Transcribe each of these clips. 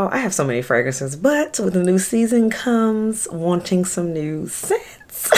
Y'all, I have so many fragrances, but with the new season comes wanting some new scents.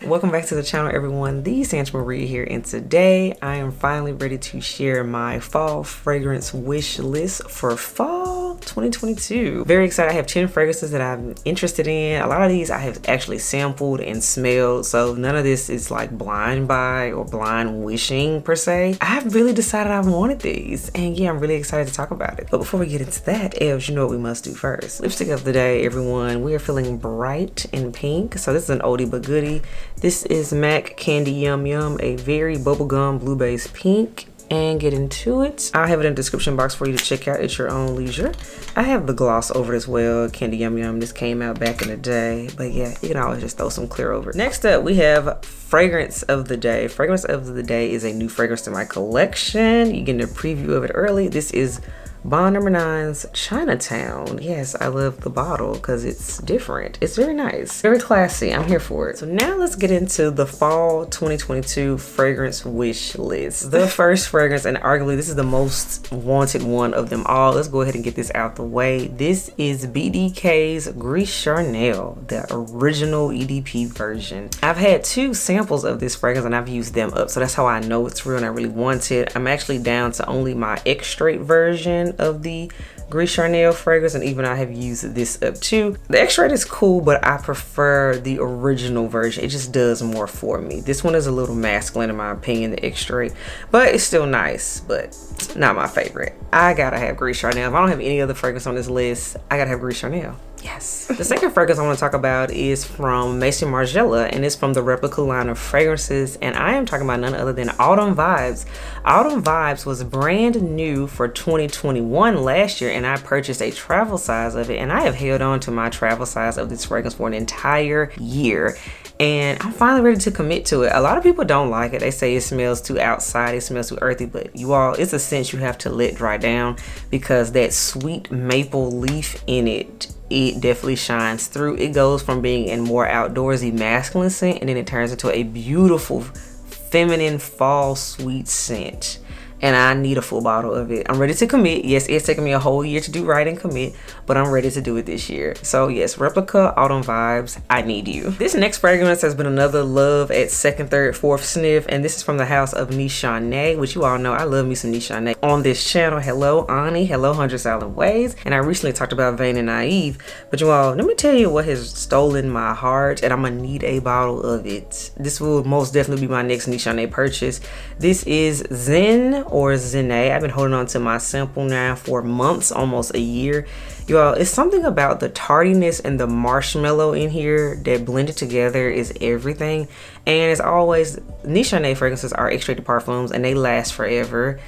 Welcome back to the channel, everyone. The Sandra Marie here, and today I am finally ready to share my fall fragrance wish list for fall 2022. Very excited. I have 10 fragrances that I'm interested in. A lot of these I have actually sampled and smelled, so none of this is like blind buy or blind wishing per se. I have really decided I wanted these, and yeah, I'm really excited to talk about it. But before we get into that, Elves, you know what we must do first. Lipstick of the day, everyone. We are feeling bright and pink, so this is an oldie but goodie. This is MAC Candy Yum Yum, a very bubblegum blue base pink. And get into it. I'll have it in the description box for you to check out at your own leisure. I have the gloss over it as well, Candy Yum Yum. This came out back in the day, but yeah, you can always just throw some clear over it. Next up, we have fragrance of the day. Fragrance of the day is a new fragrance to my collection. You get a preview of it early. This is Bond No. 9's Chinatown. Yes, I love the bottle because it's different. It's very nice, very classy. I'm here for it. So now let's get into the fall 2022 fragrance wish list. The first fragrance, and arguably this is the most wanted one of them all. Let's go ahead and get this out the way. This is BDK's Grease Charnel, the original EDP version. I've had 2 samples of this fragrance and I've used them up, so that's how I know it's real and I really want it. I'm actually down to only my extrait version of the Grease Charnel fragrance, and even I have used this up too. The extrait is cool, but I prefer the original version. It just does more for me. This one is a little masculine in my opinion, the extrait, but it's still nice, but not my favorite. I gotta have Grease Charnel. If I don't have any other fragrance on this list, I gotta have Grease Charnel. Yes. The second fragrance I want to talk about is from Maison Margiela, and it's from the Replica line of fragrances, and I am talking about none other than Autumn Vibes. Autumn Vibes was brand new for 2021 last year, and I purchased a travel size of it, and I have held on to my travel size of this fragrance for an entire year. And I'm finally ready to commit to it. A lot of people don't like it. They say it smells too outside, it smells too earthy, but you all, it's a scent you have to let dry down because that sweet maple leaf in it, it definitely shines through. It goes from being a more outdoorsy masculine scent, and then it turns into a beautiful feminine fall sweet scent. And I need a full bottle of it. I'm ready to commit. Yes, it's taken me a whole year to do right and commit, but I'm ready to do it this year. So yes, Replica, Autumn Vibes, I need you. This next fragrance has been another love at second, third, fourth sniff, and this is from the house of Nishane, which you all know I love me some Nishane. On this channel, hello Ani, hello 100 Silent Ways, and I recently talked about Vain and Naive, but you all, let me tell you what has stolen my heart, and I'm gonna need a bottle of it. This will most definitely be my next Nishane purchase. This is Zen or Zene. I've been holding on to my sample now for months, almost a year. Y'all, it's something about the tardiness and the marshmallow in here that blended together is everything. And as always, Nishane fragrances are extracted parfums and they last forever.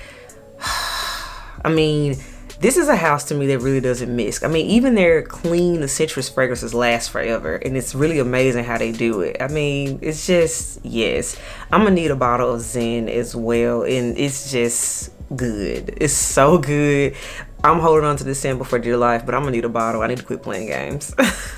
I mean, this is a house to me that really doesn't miss. I mean, even their clean citrus fragrances last forever, and it's really amazing how they do it. I mean, it's just, yes. I'm gonna need a bottle of Zen as well, and it's just good. It's so good. I'm holding on to this sample for dear life, but I'm gonna need a bottle. I need to quit playing games.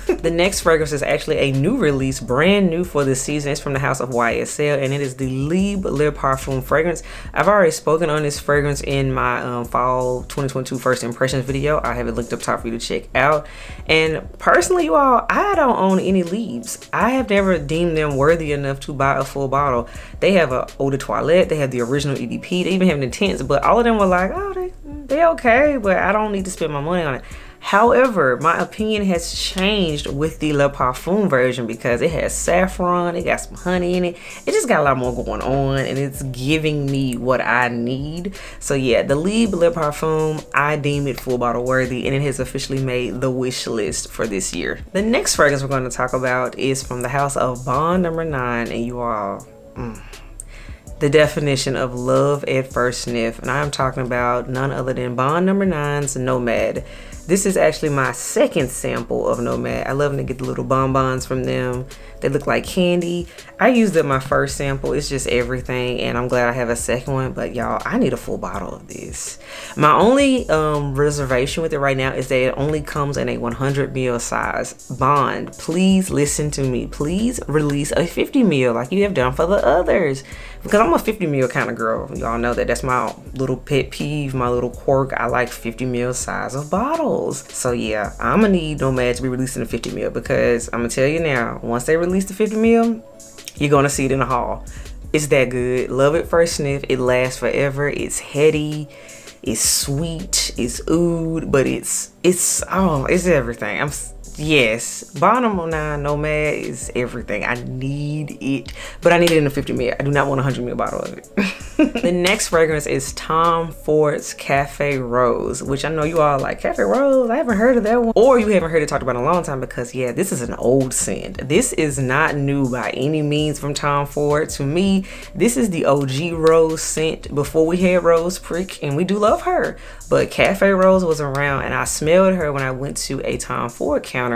The next fragrance is actually a new release, brand new for this season. It's from the house of YSL, and it is the Libre Le Parfum fragrance. I've already spoken on this fragrance in my fall 2022 first impressions video. I have it linked up top for you to check out. And personally, you all, I don't own any Libres. I have never deemed them worthy enough to buy a full bottle. They have a Eau de Toilette, they have the original EDP, they even have an Intense, but all of them were like, oh, they okay, but I don't need to spend my money on it. However, my opinion has changed with the Le Parfum version because it has saffron, it got some honey in it. It just got a lot more going on, and it's giving me what I need. So yeah, the Libre Le Parfum, I deem it full bottle worthy, and it has officially made the wish list for this year. The next fragrance we're going to talk about is from the house of Bond No. 9, and you all, the definition of love at first sniff, and I'm talking about none other than Bond No. 9's Nomad. This is actually my second sample of Nomad. I love to get the little bonbons from them. They look like candy. I used up my first sample. It's just everything, and I'm glad I have a second one, but y'all, I need a full bottle of this. My only reservation with it right now is that it only comes in a 100 ml size. Bond, please listen to me. Please release a 50 ml like you have done for the others. because I'm a 50 ml kind of girl. Y'all know that. That's my little pet peeve, my little quirk. I like 50 ml size of bottles. So yeah, I'm gonna need Nomad to be releasing the 50 ml, because I'm gonna tell you now, once they release the 50 ml, you're gonna see it in the haul. It's that good. Love it first sniff. It lasts forever. It's heady. It's sweet. It's oud, but it's everything. Yes, bottom line, Nomad is everything. I need it, but I need it in a 50 ml. I do not want a 100 ml bottle of it. The next fragrance is Tom Ford's Cafe Rose, which I know you all like. Cafe Rose, I haven't heard of that one. Or you haven't heard it talked about in a long time, because yeah, this is an old scent. This is not new by any means from Tom Ford. To me, this is the OG Rose scent before we had Rose Prick, and we do love her. But Cafe Rose was around, and I smelled her when I went to a Tom Ford counter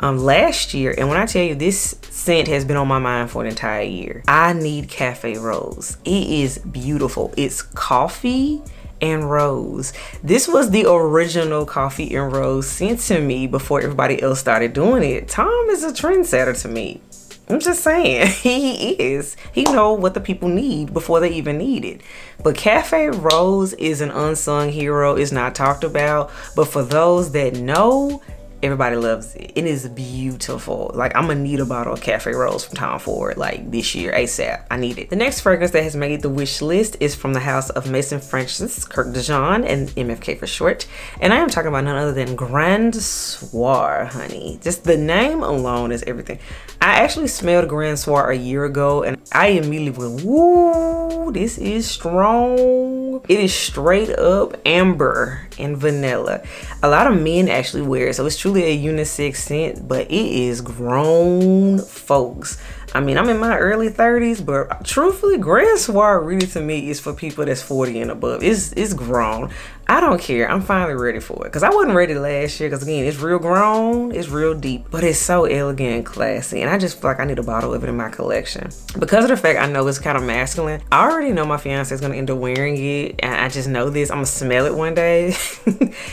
last year, and when I tell you, this scent has been on my mind for an entire year. I need Cafe Rose. It is beautiful. It's coffee and rose. This was the original coffee and rose scent to me before everybody else started doing it. Tom is a trendsetter to me. I'm just saying, he is. He knows what the people need before they even need it. But Cafe Rose is an unsung hero. It's not talked about, but for those that know, everybody loves it. It is beautiful. Like, I'm gonna need a bottle of Cafe Rose from Tom Ford like this year ASAP. I need it. The next fragrance that has made the wish list is from the house of Maison Francis Kurkdjian, and MFK for short. And I am talking about none other than Grand Soir, honey. Just the name alone is everything. I actually smelled Grand Soir a year ago, and I immediately went, woo, this is strong. It is straight up amber and vanilla. A lot of men actually wear it, so it's truly a unisex scent, but it is grown folks. I mean, I'm in my early 30s, but truthfully, Grand Soir really to me is for people that's 40 and above. It's grown. I don't care. I'm finally ready for it, because I wasn't ready last year, because again, it's real grown, it's real deep, but it's so elegant and classy, and I just feel like I need a bottle of it in my collection. Because of the fact I know it's kind of masculine, I already know my fiance is going to end up wearing it, and I just know this. I'm going to smell it one day.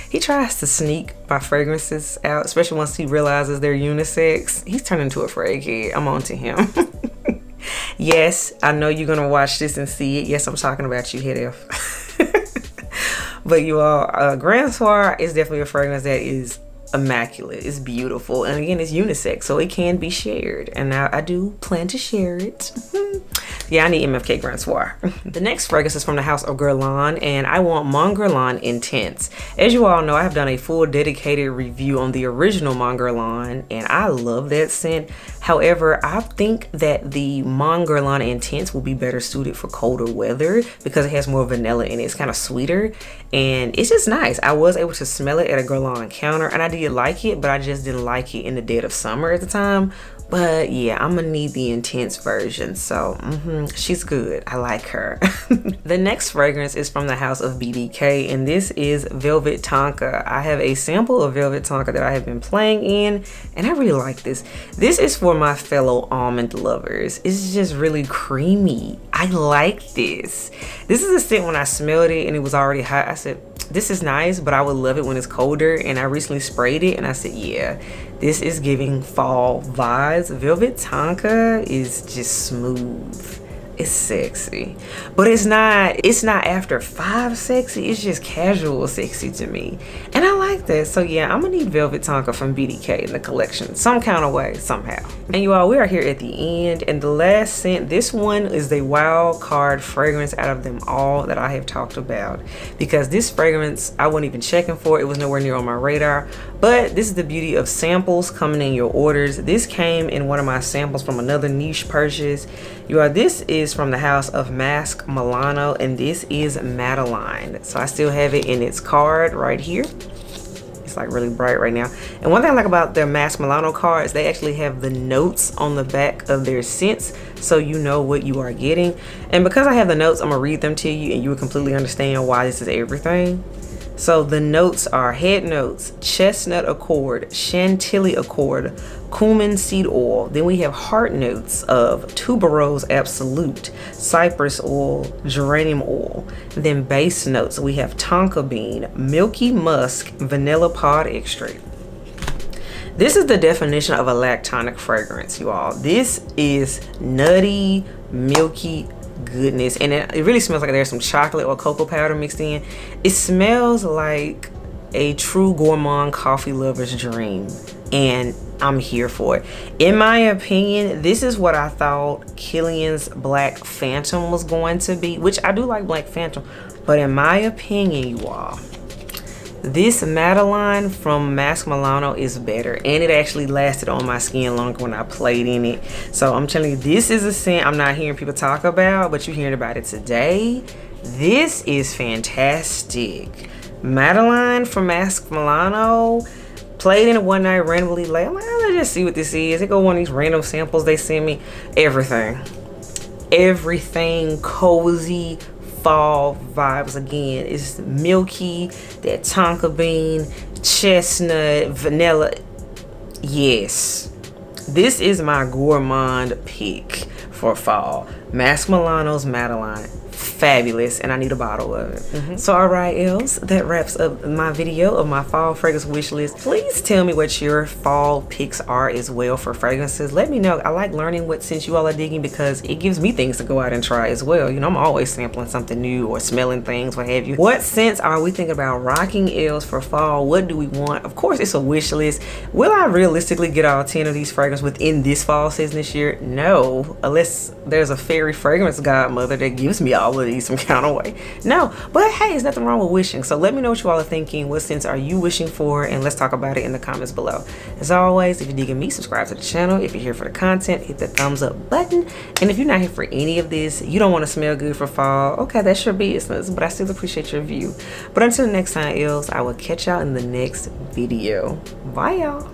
He tries to sneak my fragrances out, especially once he realizes they're unisex. He's turned into a frag kid. I'm on to him. Yes, I know you're going to watch this and see it. Yes, I'm talking about you, Head F. But you all, Grand Soir is definitely a fragrance that is immaculate. It's beautiful, and again, it's unisex, so it can be shared, and I do plan to share it. Yeah, I need MFK Grand Soir. The next fragrance is from the house of Guerlain, and I want Mon Guerlain Intense. As you all know, I have done a full dedicated review on the original Mon Guerlain, and I love that scent. However, I think that the Mon Guerlain Intense will be better suited for colder weather, because it has more vanilla in it. It's kind of sweeter, and it's just nice. I was able to smell it at a Guerlain counter, and I did like it, but I just didn't like it in the dead of summer at the time. But yeah, I'm gonna need the intense version. So she's good. I like her. The next fragrance is from the house of BDK, and this is Velvet Tonka. I have a sample of Velvet Tonka that I have been playing in, and I really like this. This is for my fellow almond lovers. It's just really creamy. I like this. This is a scent when I smelled it and it was already hot. I said, this is nice, but I would love it when it's colder. And I recently sprayed it and I said, yeah, this is giving fall vibes. Velvet Tonka is just smooth. It's sexy, but it's not after 5 sexy. It's just casual sexy to me, and I like that. So yeah, I'm gonna need Velvet Tonka from BDK in the collection some kind of way, somehow. And you all, we are here at the end, and the last scent, this one is the wild card fragrance out of them all that I have talked about, because this fragrance I wasn't even checking for. It was nowhere near on my radar, but this is the beauty of samples coming in your orders. This came in one of my samples from another niche purchase. You all, this is from the house of Mask Milano, and this is Madeline. So I still have it in its card right here. It's like really bright right now. And one thing I like about their Mask Milano cards, they actually have the notes on the back of their scents, so you know what you are getting. And because I have the notes, I'm gonna read them to you and you will completely understand why this is everything. So the notes are head notes: chestnut accord, chantilly accord, cumin seed oil. Then we have heart notes of tuberose absolute, cypress oil, geranium oil. Then base notes, we have tonka bean, milky musk, vanilla pod extract. This is the definition of a lactonic fragrance, you all. This is nutty, milky goodness. And it really smells like there's some chocolate or cocoa powder mixed in. It smells like a true gourmand coffee lover's dream, and I'm here for it. In my opinion, this is what I thought Kilian's Black Phantom was going to be, which I do like Black Phantom, but in my opinion, you all, this Madeline from Mask Milano is better, and it actually lasted on my skin longer when I played in it. So I'm telling you, this is a scent I'm not hearing people talk about, but you're hearing about it today. This is fantastic. Madeline from Mask Milano. Played in it one night randomly. Like, I'm like, let's just see what this is. They go one of these random samples they send me. Everything cozy fall vibes. Again, it's milky, that tonka bean, chestnut, vanilla. Yes, this is my gourmand pick for fall. Mask Milano's Madeline. Fabulous, and I need a bottle of it. So alright, Els, that wraps up my video of my fall fragrance wish list. Please tell me what your fall picks are as well for fragrances. Let me know. I like learning what scents you all are digging because it gives me things to go out and try as well. You know, I'm always sampling something new or smelling things, what have you. What scents are we thinking about rocking, Els, for fall? What do we want? Of course, it's a wish list. Will I realistically get all 10 of these fragrances within this fall season this year? No, unless there's a fairy fragrance godmother that gives me all of these some kind of way. No, but hey, there's nothing wrong with wishing. So let me know what you all are thinking. What scents are you wishing for? And let's talk about it in the comments below. As always, if you're digging me, subscribe to the channel. If you're here for the content, hit the thumbs up button. And if you're not here for any of this, you don't want to smell good for fall, okay, that's your business, but I still appreciate your view. But until next time, Els, I will catch y'all in the next video. Bye, y'all.